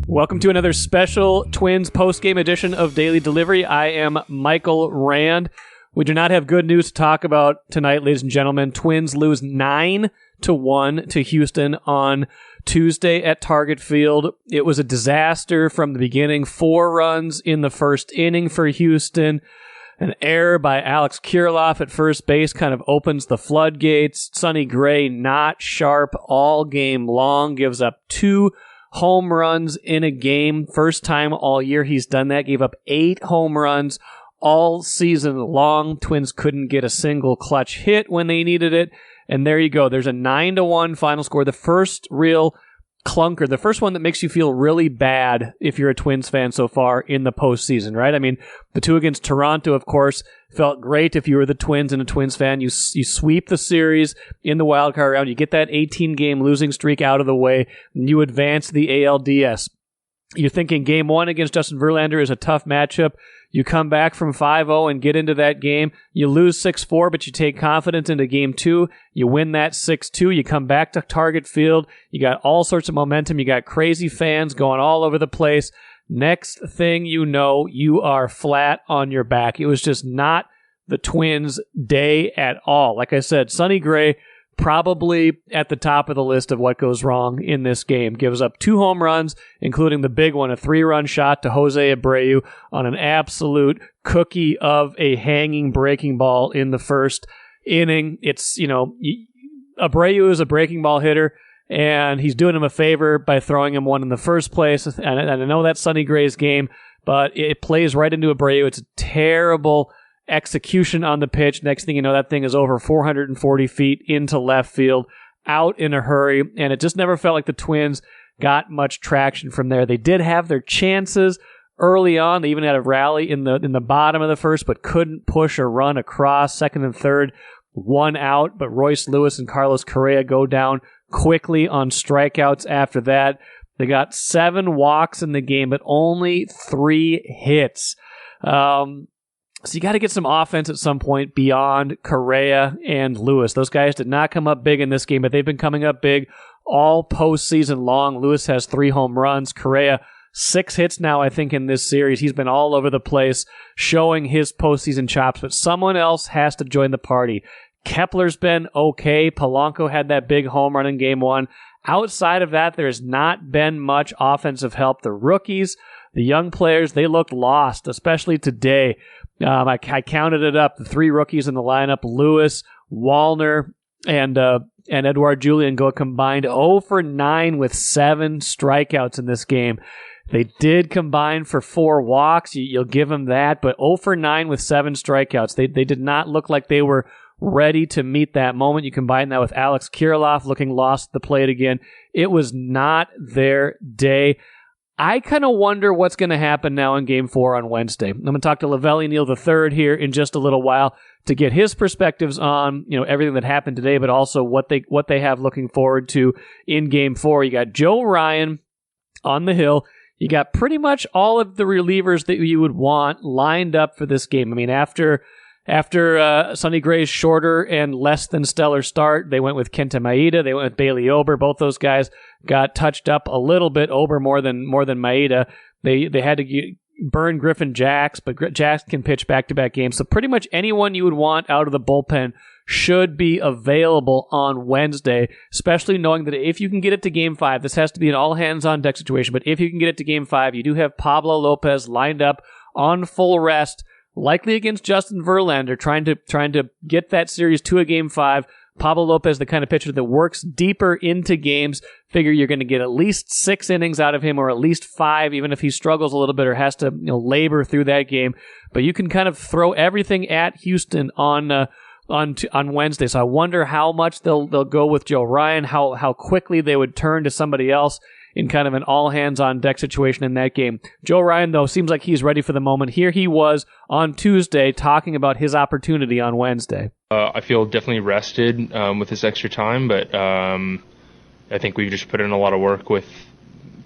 Welcome to another special Twins post-game edition of Daily Delivery. I am Michael Rand. We do not have good news to talk about tonight, ladies and gentlemen. Twins lose 9-1 to Houston on Tuesday at Target Field. It was a disaster from the beginning. 4 runs in the first inning for Houston. An error by Alex Kirilloff at first base kind of opens the floodgates. Sonny Gray not sharp all game long, gives up 2 home runs in a game. First time all year he's done that. Gave up 8 home runs all season long. Twins couldn't get a single clutch hit when they needed it. And there you go. There's a 9-1 final score. The first real clunker, the first one that makes you feel really bad if you're a Twins fan so far in the postseason, right? I mean, the 2 against Toronto, of course, felt great if you were the Twins and a Twins fan. You sweep the series in the wild card round. You get that 18-game losing streak out of the way, and you advance the ALDS. You're thinking Game 1 against Justin Verlander is a tough matchup. You come back from 5-0 and get into that game. You lose 6-4, but you take confidence into Game 2. You win that 6-2. You come back to Target Field. You got all sorts of momentum. You got crazy fans going all over the place. Next thing you know, you are flat on your back. It was just not the Twins' day at all. Like I said, Sonny Gray probably at the top of the list of what goes wrong in this game. Gives up 2 home runs, including the big one, a 3-run shot to Jose Abreu on an absolute cookie of a hanging breaking ball in the first inning. It's, Abreu is a breaking ball hitter, and he's doing him a favor by throwing him one in the first place. And I know that's Sonny Gray's game, but it plays right into Abreu. It's a terrible execution on the pitch. Next thing you know, that thing is over 440 feet into left field, out in a hurry, and it just never felt like the Twins got much traction from there. They did have their chances early on. They even had a rally in the bottom of the first, but couldn't push a run across. Second and third, 1 out, but Royce Lewis and Carlos Correa go down quickly on strikeouts after that. They got 7 walks in the game, but only 3 hits. So you got to get some offense at some point beyond Correa and Lewis. Those guys did not come up big in this game, but they've been coming up big all postseason long. Lewis has 3 home runs. Correa, 6 hits now, I think, in this series. He's been all over the place showing his postseason chops, but someone else has to join the party. Kepler's been okay. Polanco had that big home run in Game 1. Outside of that, there has not been much offensive help. The rookies, the young players, they looked lost, especially today. I counted it up. The 3 rookies in the lineup, Lewis, Wallner, and Edouard Julien go combined 0 for 9 with 7 strikeouts in this game. They did combine for 4 walks. You'll give them that, but 0 for 9 with 7 strikeouts. They did not look like they were ready to meet that moment. You combine that with Alex Kirilloff looking lost at the plate again. It was not their day. I kind of wonder what's going to happen now in Game 4 on Wednesday. I'm going to talk to La Velle E Neal III here in just a little while to get his perspectives on everything that happened today, but also what they have looking forward to in Game 4. You got Joe Ryan on the hill. You got pretty much all of the relievers that you would want lined up for this game. I mean, after Sonny Gray's shorter and less than stellar start, they went with Kenta Maeda. They went with Bailey Ober. Both those guys got touched up a little bit. Ober more than Maeda. They had to burn Griffin Jax, but Jax can pitch back-to-back games. So pretty much anyone you would want out of the bullpen should be available on Wednesday, especially knowing that if you can get it to Game 5, this has to be an all-hands-on-deck situation, but if you can get it to Game 5, you do have Pablo Lopez lined up on full rest, likely against Justin Verlander, trying to get that series to a Game 5. Pablo Lopez, the kind of pitcher that works deeper into games. Figure you're going to get at least 6 innings out of him, or at least 5, even if he struggles a little bit or has to labor through that game. But you can kind of throw everything at Houston on Wednesday. So I wonder how much they'll go with Joe Ryan, how quickly they would turn to somebody else in kind of an all-hands-on-deck situation in that game. Joe Ryan, though, seems like he's ready for the moment. Here he was on Tuesday talking about his opportunity on Wednesday. I feel definitely rested with this extra time, but I think we've just put in a lot of work with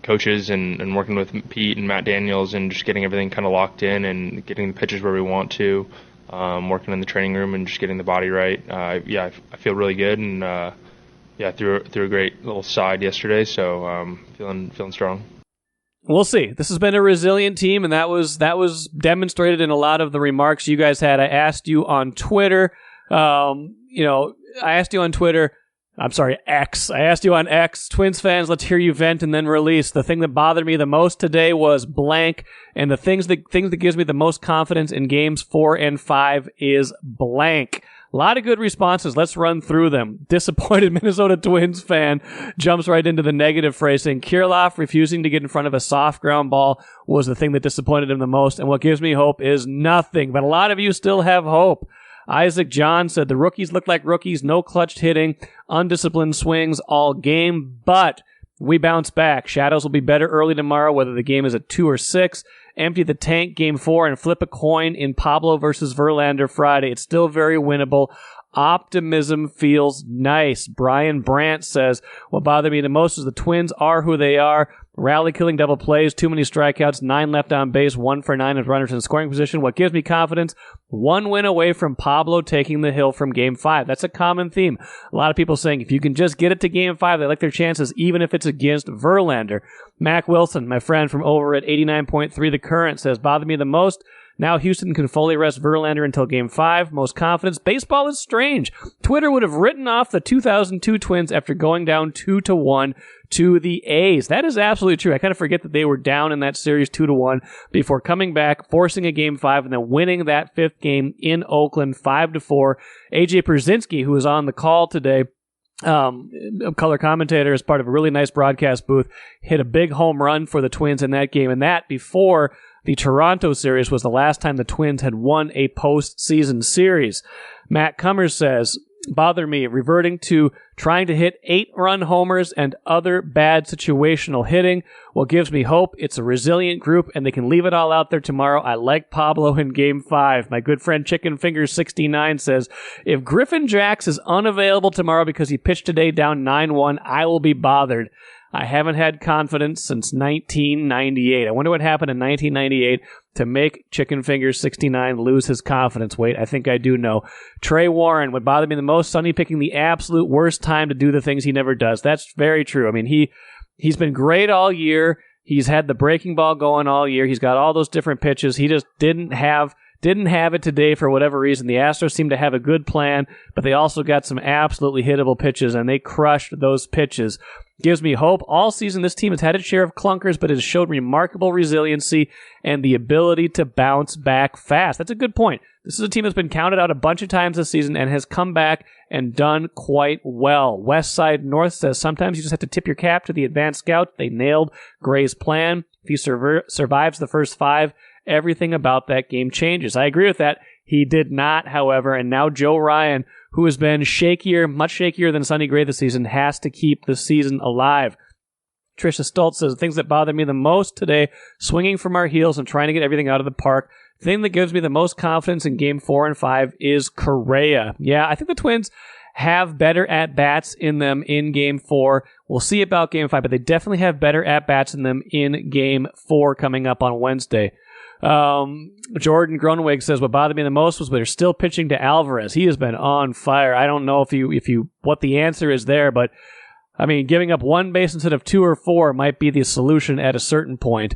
coaches and working with Pete and Matt Daniels and just getting everything kind of locked in and getting the pitches where we want to, working in the training room and just getting the body right. I feel really good, and threw a great little side yesterday, so feeling strong. We'll see. This has been a resilient team, and that was demonstrated in a lot of the remarks you guys had. I asked you on Twitter. X. I asked you on X, Twins fans, let's hear you vent and then release. The thing that bothered me the most today was blank, and the things that gives me the most confidence in games 4 and 5 is blank. A lot of good responses. Let's run through them. Disappointed Minnesota Twins fan jumps right into the negative phrasing. Kirilloff refusing to get in front of a soft ground ball was the thing that disappointed him the most, and what gives me hope is nothing. But a lot of you still have hope. Isaac John said the rookies look like rookies, no clutched hitting, undisciplined swings all game, but we bounce back. Shadows will be better early tomorrow, whether the game is at 2 or 6. Empty the tank game 4 and flip a coin in Pablo versus Verlander Friday. It's still very winnable. Optimism feels nice. Brian Brandt says, what bothered me the most is the Twins are who they are. Rally killing double plays, too many strikeouts, 9 left on base, 1 for 9 with runners in scoring position. What gives me confidence? 1 win away from Pablo taking the hill from Game 5. That's a common theme. A lot of people saying if you can just get it to Game 5, they like their chances, even if it's against Verlander. Mac Wilson, my friend from over at 89.3 The Current, says, bothered me the most. Now Houston can fully rest Verlander until Game 5. Most confidence. Baseball is strange. Twitter would have written off the 2002 Twins after going down 2-1 to the A's. That is absolutely true. I kind of forget that they were down in that series 2-1 before coming back, forcing a Game 5, and then winning that 5th game in Oakland 5-4. AJ Pierzynski, who was on the call today, color commentator as part of a really nice broadcast booth, hit a big home run for the Twins in that game, and that before the Toronto series was the last time the Twins had won a postseason series. Matt Cummers says, bother me, reverting to trying to hit 8-run homers and other bad situational hitting. What gives me hope, it's a resilient group, and they can leave it all out there tomorrow. I like Pablo in Game 5. My good friend Chicken Fingers 69 says, if Griffin Jax is unavailable tomorrow because he pitched today down 9-1, I will be bothered. I haven't had confidence since 1998. I wonder what happened in 1998 to make Chicken Fingers 69 lose his confidence. Wait, I think I do know. Trey Warren, what bothered me the most, Sonny picking the absolute worst time to do the things he never does. That's very true. I mean, he's been great all year. He's had the breaking ball going all year. He's got all those different pitches. He just didn't have it today for whatever reason. The Astros seem to have a good plan, but they also got some absolutely hittable pitches, and they crushed those pitches. Gives me hope. All season, this team has had its share of clunkers, but it has showed remarkable resiliency and the ability to bounce back fast. That's a good point. This is a team that's been counted out a bunch of times this season and has come back and done quite well. West Side North says, sometimes you just have to tip your cap to the advanced scout. They nailed Gray's plan. If he survives the first 5, everything about that game changes. I agree with that. He did not, however, and now Joe Ryan, who has been shakier, much shakier than Sonny Gray this season, has to keep the season alive. Trisha Stoltz says, the things that bothered me the most today, swinging from our heels and trying to get everything out of the park. The thing that gives me the most confidence in Game 4 and 5 is Correa. Yeah, I think the Twins have better at-bats in them in Game 4. We'll see about Game 5, but they definitely have better at-bats in them in Game 4 coming up on Wednesday. Jordan Grunwig says, what bothered me the most was they're still pitching to Alvarez. He has been on fire. I don't know what the answer is there, but I mean, giving up 1 base instead of 2 or 4 might be the solution at a certain point.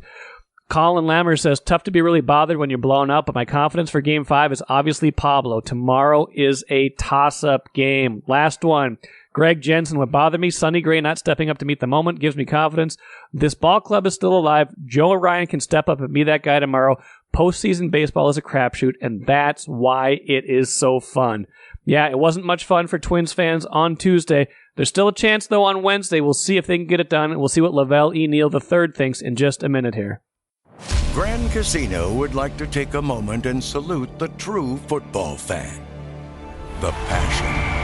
Colin Lammer says, tough to be really bothered when you're blown up, but my confidence for Game 5 is obviously Pablo. Tomorrow is a toss-up game. Last one. Greg Jensen, what bothered me, Sonny Gray not stepping up to meet the moment, gives me confidence. This ball club is still alive. Joe Ryan can step up and be that guy tomorrow. Postseason baseball is a crapshoot, and that's why it is so fun. Yeah, it wasn't much fun for Twins fans on Tuesday. There's still a chance, though, on Wednesday. We'll see if they can get it done, and we'll see what La Velle E. Neal III thinks in just a minute here. Grand Casino would like to take a moment and salute the true football fan. The passion.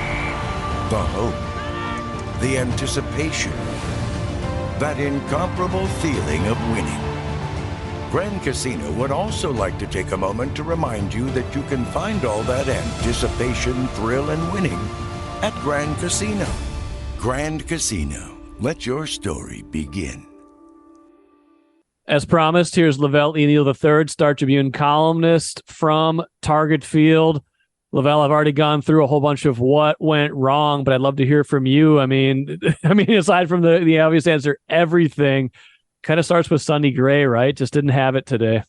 The hope, the anticipation, that incomparable feeling of winning. Grand Casino would also like to take a moment to remind you that you can find all that anticipation, thrill, and winning at Grand Casino. Grand Casino, let your story begin. As promised, here's La Velle E. Neal III, Star Tribune columnist from Target Field. La Velle, I've already gone through a whole bunch of what went wrong, but I'd love to hear from you. I mean, aside from the obvious answer, everything. kind of starts with Sonny Gray, right? Just didn't have it today.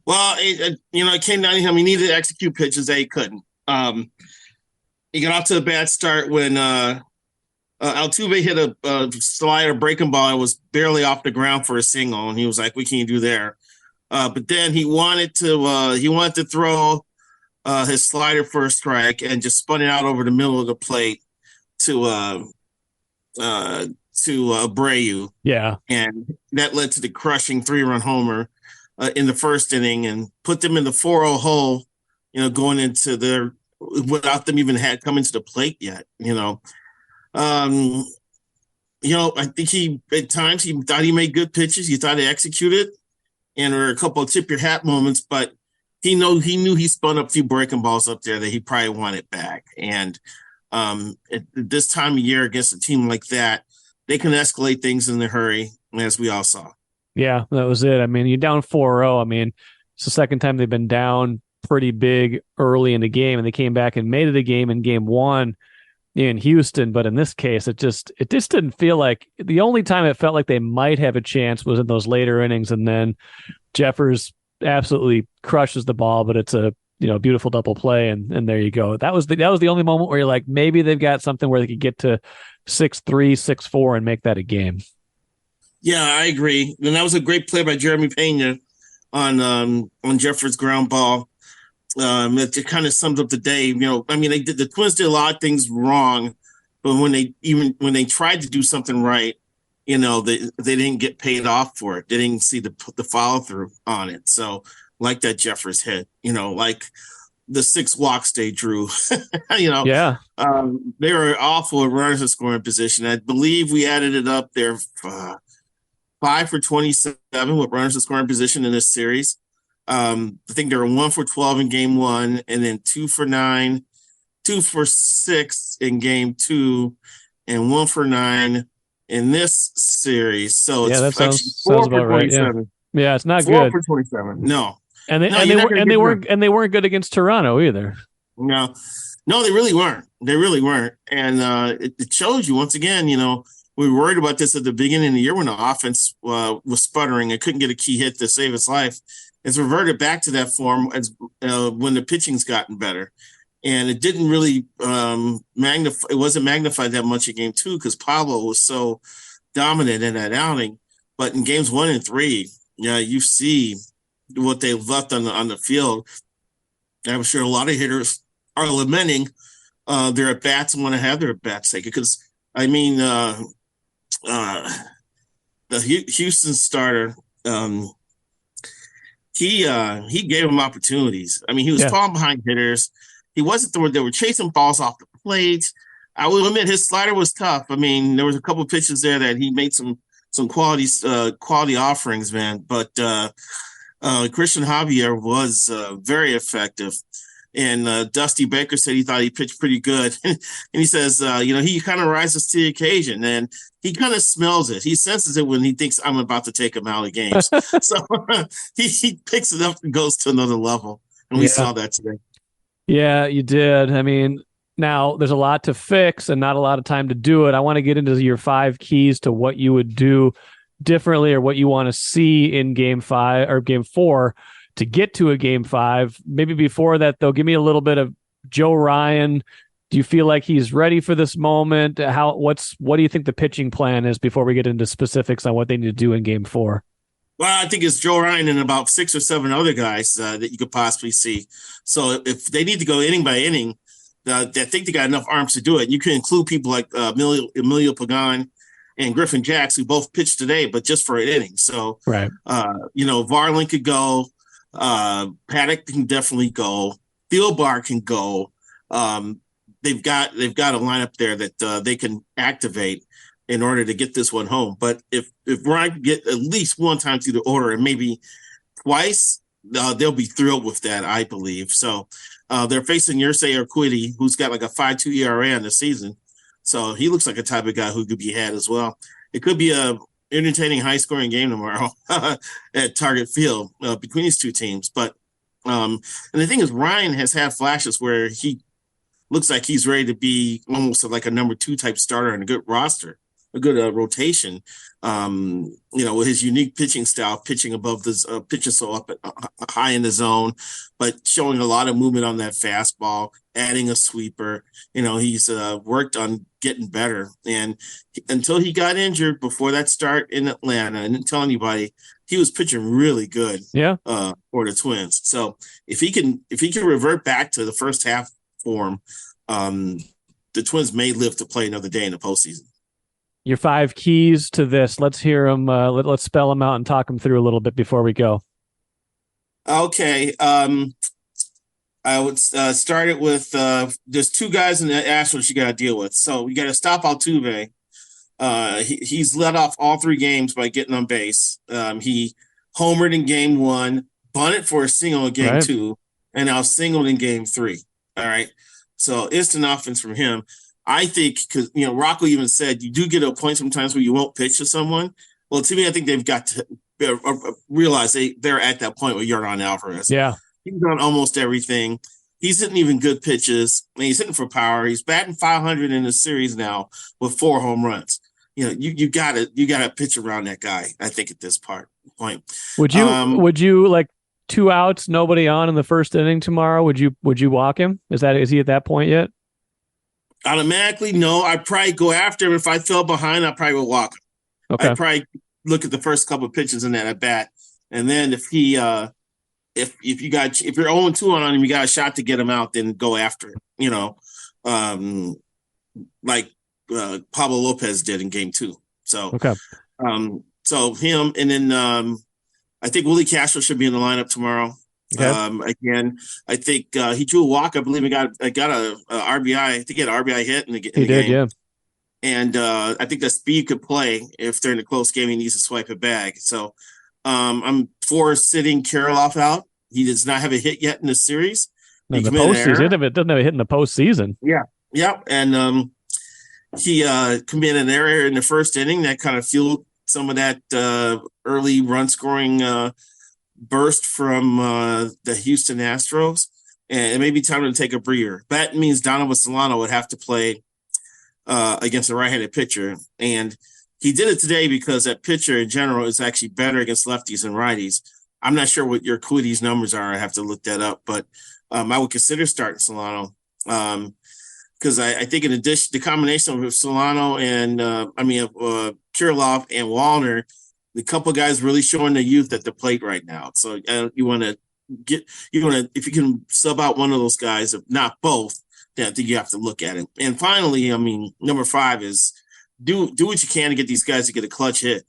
Well, it came down to him. He needed to execute pitches that he couldn't. He got off to a bad start when Altuve hit a slider breaking ball and was barely off the ground for a single, and he was like, "What can you do there?" But then he wanted to throw his slider for a strike and just spun it out over the middle of the plate to Abreu. Yeah, and that led to the crushing 3-run homer in the first inning and put them in the 4-0 hole. Going into their without them even had come into the plate yet. I think at times he thought he made good pitches. He thought he executed, and there were a couple of tip your hat moments, but he knew he spun up a few breaking balls up there that he probably wanted back. And at this time of year against a team like that, they can escalate things in a hurry, as we all saw. Yeah, that was it. I mean, you're down 4-0. I mean, it's the second time they've been down pretty big early in the game, and they came back and made it a game in game 1 in Houston. But in this case, it just didn't feel like the only time it felt like they might have a chance was in those later innings. And then Jeffers absolutely crushes the ball, but it's a beautiful double play. And there you go. That was the only moment where you're like, maybe they've got something where they could get to 6-3, 6-4 and make that a game. Yeah, I agree. And that was a great play by Jeremy Pena on Jeffers' ground ball. It kind of sums up the day. The Twins did a lot of things wrong, but when they tried to do something right, they didn't get paid off for it. They didn't see the follow through on it. So like that Jeffers hit, like the 6 walks they drew, Yeah. They were awful at runners in scoring position. I believe we added it up there, 5 for 27 with runners in scoring position in this series. I think they were 1 for 12 in game 1, and then 2 for 9, 2 for 6 in game 2, and 1 for 9 in this series. So it's actually 4 for 27. Right. Yeah, it's not 4 good. 4 for 27. No. And they weren't good against Toronto either. No, they really weren't. They really weren't. And it shows you once again, we were worried about this at the beginning of the year when the offense was sputtering and couldn't get a key hit to save its life. It's reverted back to that form as when the pitching's gotten better. And it didn't really magnify. It wasn't magnified that much in game 2 because Pablo was so dominant in that outing. But in games 1 and 3, you see what they left on the field. I'm sure a lot of hitters are lamenting their at bats and want to have their at bats taken because the Houston starter. He gave them opportunities. He was falling behind hitters. He wasn't they were chasing balls off the plate. I will admit his slider was tough. There was a couple of pitches there that he made some quality offerings, man. But Christian Javier was very effective. And Dusty Baker said he thought he pitched pretty good. And he says, he kind of rises to the occasion. And he kind of smells it. He senses it when he thinks I'm about to take him out of games. So he picks it up and goes to another level. And we saw that today. Yeah, you did. Now there's a lot to fix and not a lot of time to do it. I want to get into your 5 keys to what you would do differently or what you want to see in game 5 or game 4 to get to a game 5. Maybe before that, though, give me a little bit of Joe Ryan. Do you feel like he's ready for this moment? What do you think the pitching plan is before we get into specifics on what they need to do in game 4? Well, I think it's Joe Ryan and about 6 or 7 other guys that you could possibly see. So if they need to go inning by inning, I think they got enough arms to do it. You can include people like Emilio Pagan and Griffin Jacks, who both pitched today, but just for an inning. So, right. Varlin could go. Paddock can definitely go. Thielbar can go. They've got a lineup there that they can activate in order to get this one home. But if Ryan can get at least one time through the order and maybe twice, they'll be thrilled with that, I believe. So they're facing Yersey Urquidy, who's got like a 5.2 ERA on the season. So he looks like a type of guy who could be had as well. It could be a entertaining, high-scoring game tomorrow at Target Field between these two teams. But and the thing is, Ryan has had flashes where he looks like he's ready to be almost like a number 2 type starter and a good roster, a good rotation. With his unique pitching style, pitching above the pitching so up high in the zone, but showing a lot of movement on that fastball, adding a sweeper. He's worked on getting better. And until he got injured before that start in Atlanta, and didn't tell anybody, he was pitching really good. Yeah. For the Twins. So if he can revert back to the first half form, the Twins may live to play another day in the postseason. Your 5 keys to this. Let's hear them. Let's spell them out and talk them through a little bit before we go. Okay. I would start it with there's 2 guys in the Astros you got to deal with. So you got to stop Altuve. He's led off all 3 games by getting on base. He homered in game 1, bunted for a single in game 2, and now singled in game 3. All right. So instant offense from him. I think because, Rocco even said you do get to a point sometimes where you won't pitch to someone. Well, to me, I think they've got to realize they're at that point with Yordan Alvarez. Yeah. He's done almost everything. He's hitting even good pitches. And he's hitting for power. He's batting .500 in the series now with 4 home runs. You gotta pitch around that guy, I think, at this point. Would you like 2 outs, nobody on in the first inning tomorrow? Would you walk him? Is he at that point yet? Automatically, no. I'd probably go after him. If I fell behind, I probably would walk him. Okay. I'd probably look at the first couple of pitches in that at bat, and then if he if you're 0-2 on him, you got a shot to get him out, then go after it. Like Pablo Lopez did in game 2. So okay. So him, and then I think Willie Castro should be in the lineup tomorrow. Okay. Again, I think he drew a walk. I believe he got a RBI. I think he had an RBI hit in the game. Yeah. And I think that speed could play if they're in a close game. He needs to swipe it back. So I'm for sitting Kirilloff out. He does not have a hit yet in the series. In the postseason, it doesn't have a hit in the postseason. Yeah, and he committed an error in the first inning that kind of fueled some of that early run scoring burst from the Houston Astros, and it may be time to take a breather. That means Donovan Solano would have to play against a right-handed pitcher, and he did it today because that pitcher in general is actually better against lefties than righties. I'm not sure what your Quiddy's numbers are. I have to look that up, but I would consider starting Solano because I think in addition, the combination of Solano and Kirilloff and Wallner, the couple guys really showing the youth at the plate right now. So if you can sub out one of those guys, if not both, then I think you have to look at it. And finally, number 5 is do what you can to get these guys to get a clutch hit.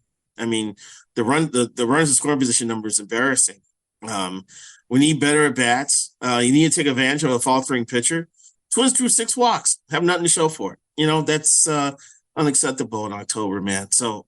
The runs and scoring position number is embarrassing. We need better at bats. You need to take advantage of a faltering pitcher. Twins drew 6 walks, have nothing to show for it. That's unacceptable in October, man. So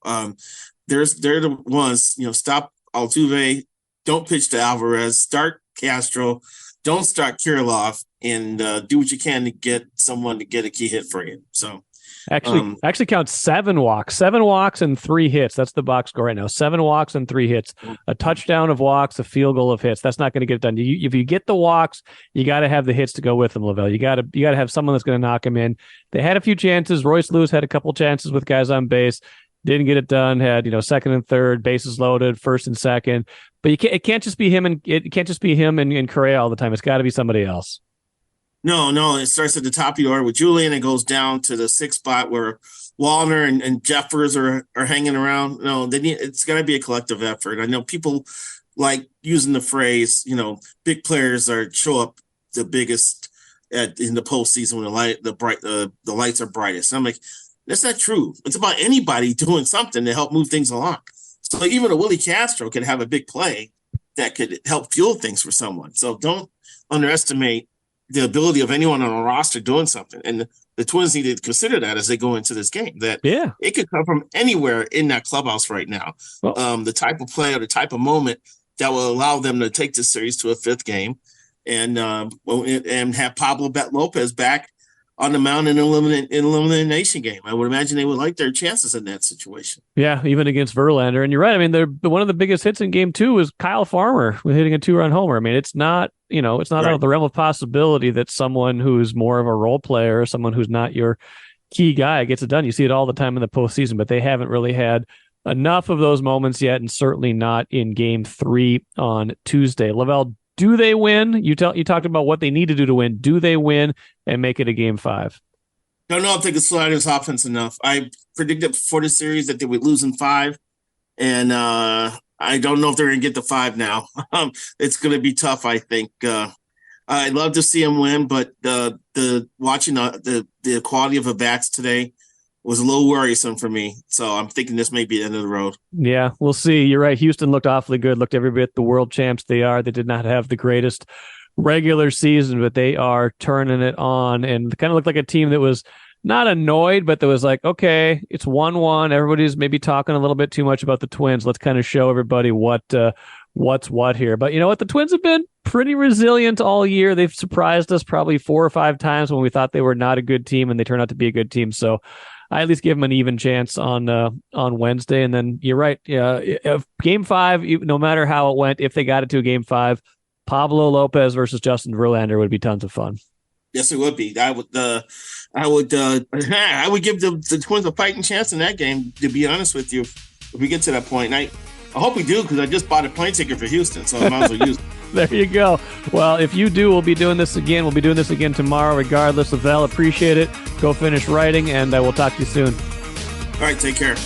they're the ones, stop Altuve, don't pitch to Alvarez, start Castro, don't start Kirilloff, and do what you can to get someone to get a key hit for you. So actually count 7 walks. 7 walks and 3 hits. That's the box score right now. 7 walks and 3 hits. A touchdown of walks, a field goal of hits. That's not going to get it done. If you get the walks, you got to have the hits to go with them, La Velle. You got to have someone that's going to knock them in. They had a few chances. Royce Lewis had a couple chances with guys on base. Didn't get it done. Had second and third, bases loaded, first and second. But it can't just be him and Correa all the time. It's got to be somebody else. No, it starts at the top of the order with Julian and goes down to the 6th spot where Wallner and Jeffers are hanging around. No, it's got to be a collective effort. I know people like using the phrase, big players show up the biggest in the postseason when the lights are brightest. And I'm like, that's not true. It's about anybody doing something to help move things along. So even a Willie Castro could have a big play that could help fuel things for someone. So don't underestimate the ability of anyone on a roster doing something. And the Twins need to consider that as they go into this game, that it could come from anywhere in that clubhouse right now. Well, the type of play or the type of moment that will allow them to take this series to a 5th game and have Pablo Lopez back on the mound in an elimination game. I would imagine they would like their chances in that situation. Yeah, even against Verlander. And you're right. One of the biggest hits in game 2 was Kyle Farmer with hitting a 2-run homer. It's not, it's not out of the realm of possibility that someone who's more of a role player or someone who's not your key guy gets it done. You see it all the time in the postseason, but they haven't really had enough of those moments yet, and certainly not in Game 3 on Tuesday. La Velle, do they win? You talked about what they need to do to win. Do they win and make it a Game 5? Don't know if they could slow down this offense enough. I predicted before the series that they would lose in 5, and I don't know if they're going to get to 5 now. It's going to be tough, I think. I'd love to see them win, but watching the quality of the bats today was a little worrisome for me. So I'm thinking this may be the end of the road. Yeah, we'll see. You're right. Houston looked awfully good, looked every bit the world champs they are. They did not have the greatest regular season, but they are turning it on, and kind of looked like a team that was not annoyed, but that was like, okay, it's 1-1. Everybody's maybe talking a little bit too much about the Twins. Let's kind of show everybody what's what here. But you know what? The Twins have been pretty resilient all year. They've surprised us probably 4 or 5 times when we thought they were not a good team, and they turned out to be a good team. So I at least give them an even chance on Wednesday. And then you're right. Yeah, if Game 5, no matter how it went, if they got it to a Game 5, Pablo Lopez versus Justin Verlander would be tons of fun. Yes, it would be. I would give the Twins a fighting chance in that game, to be honest with you, if we get to that point. And I hope we do, because I just bought a plane ticket for Houston, so I might as well use it. There you go. Well, if you do, we'll be doing this again. We'll be doing this again tomorrow, regardless. La Velle, appreciate it. Go finish writing, and we'll talk to you soon. All right, take care.